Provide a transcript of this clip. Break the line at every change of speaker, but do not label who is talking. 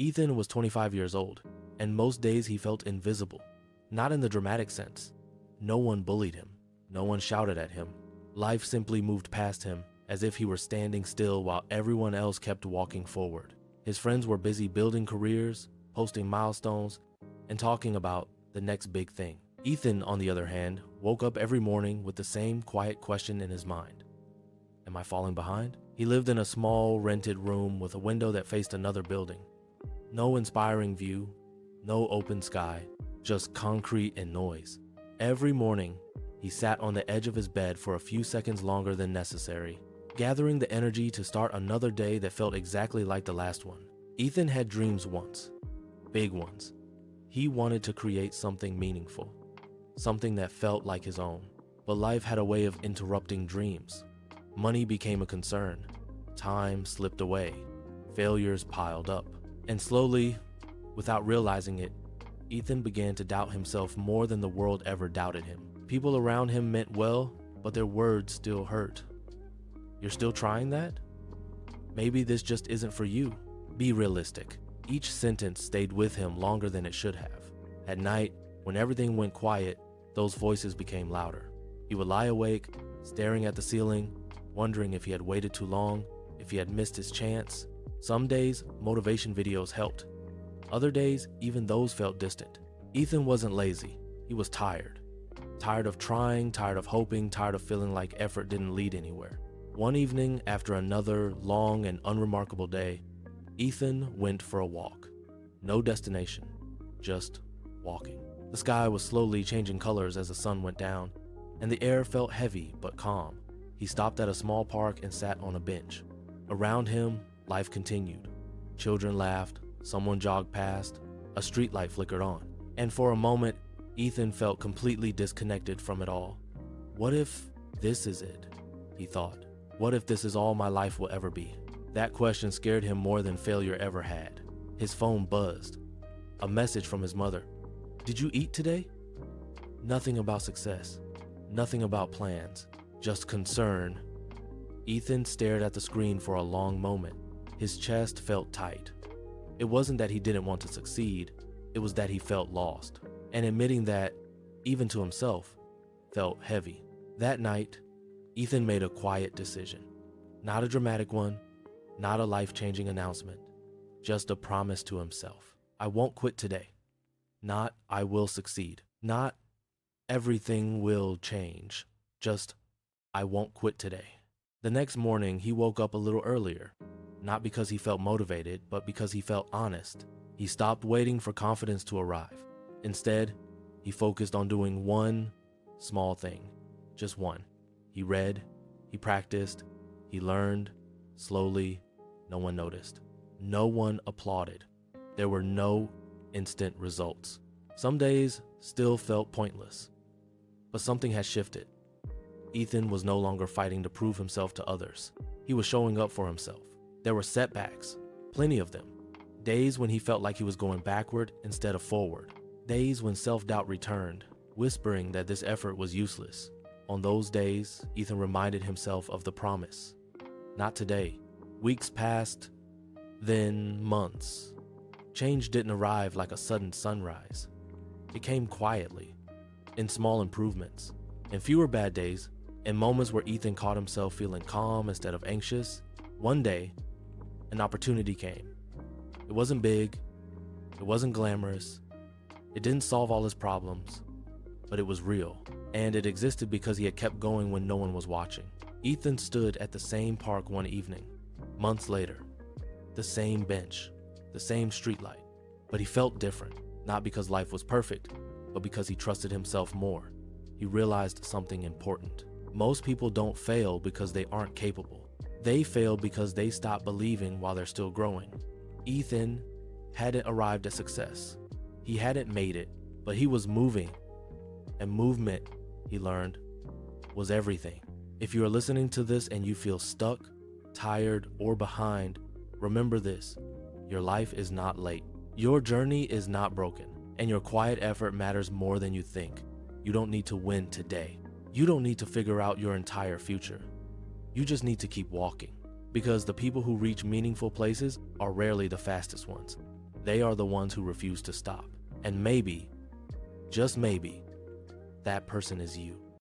Ethan was 25 years old, and most days he felt invisible. Not in the dramatic sense. No one bullied him. No one shouted at him. Life simply moved past him as if he were standing still while everyone else kept walking forward. His friends were busy building careers, posting milestones, and talking about the next big thing. Ethan, on the other hand, woke up every morning with the same quiet question in his mind. Am I falling behind? He lived in a small rented room with a window that faced another building. No inspiring view, no open sky, just concrete and noise. Every morning, he sat on the edge of his bed for a few seconds longer than necessary, gathering the energy to start another day that felt exactly like the last one. Ethan had dreams once, big ones. He wanted to create something meaningful, something that felt like his own. But life had a way of interrupting dreams. Money became a concern. Time slipped away. Failures piled up. And slowly, without realizing it, Ethan began to doubt himself more than the world ever doubted him. People around him meant well, but their words still hurt. You're still trying that? Maybe this just isn't for you. Be realistic. Each sentence stayed with him longer than it should have. At night, when everything went quiet, those voices became louder. He would lie awake, staring at the ceiling, wondering if he had waited too long, if he had missed his chance. Some days, motivation videos helped. Other days, even those felt distant. Ethan wasn't lazy. He was tired. Tired of trying, tired of hoping, tired of feeling like effort didn't lead anywhere. One evening, after another long and unremarkable day, Ethan went for a walk. No destination, just walking. The sky was slowly changing colors as the sun went down, and the air felt heavy but calm. He stopped at a small park and sat on a bench. Around him, life continued. Children laughed, someone jogged past, a streetlight flickered on. And for a moment, Ethan felt completely disconnected from it all. What if this is it? He thought. What if this is all my life will ever be? That question scared him more than failure ever had. His phone buzzed. A message from his mother. Did you eat today? Nothing about success. Nothing about plans. Just concern. Ethan stared at the screen for a long moment. His chest felt tight. It wasn't that he didn't want to succeed. It was that he felt lost. And admitting that, even to himself, felt heavy. That night, Ethan made a quiet decision. Not a dramatic one, not a life-changing announcement, just a promise to himself. I won't quit today. Not I will succeed. Not everything will change. Just I won't quit today. The next morning, he woke up a little earlier, not because he felt motivated, but because he felt honest. He stopped waiting for confidence to arrive. Instead, he focused on doing one small thing, just one. He read, he practiced, he learned. Slowly, no one noticed. No one applauded. There were no instant results. Some days still felt pointless, but something had shifted. Ethan was no longer fighting to prove himself to others. He was showing up for himself. There were setbacks, plenty of them. Days when he felt like he was going backward instead of forward. Days when self-doubt returned, whispering that this effort was useless. On those days, Ethan reminded himself of the promise. Not today. Weeks passed, then months. Change didn't arrive like a sudden sunrise. It came quietly, in small improvements, in fewer bad days, in moments where Ethan caught himself feeling calm instead of anxious. One day, an opportunity came. It wasn't big, it wasn't glamorous, it didn't solve all his problems, but it was real, and it existed because he had kept going when no one was watching. Ethan stood at the same park one evening, months later, the same bench, the same streetlight, but he felt different, not because life was perfect, but because he trusted himself more. He realized something important. Most people don't fail because they aren't capable. They fail because they stop believing while they're still growing. Ethan hadn't arrived at success. He hadn't made it, but he was moving. And movement, he learned, was everything. If you are listening to this and you feel stuck, tired, or behind, remember this: your life is not late. Your journey is not broken, and your quiet effort matters more than you think. You don't need to win today. You don't need to figure out your entire future. You just need to keep walking, because the people who reach meaningful places are rarely the fastest ones. They are the ones who refuse to stop. And maybe, just maybe, that person is you.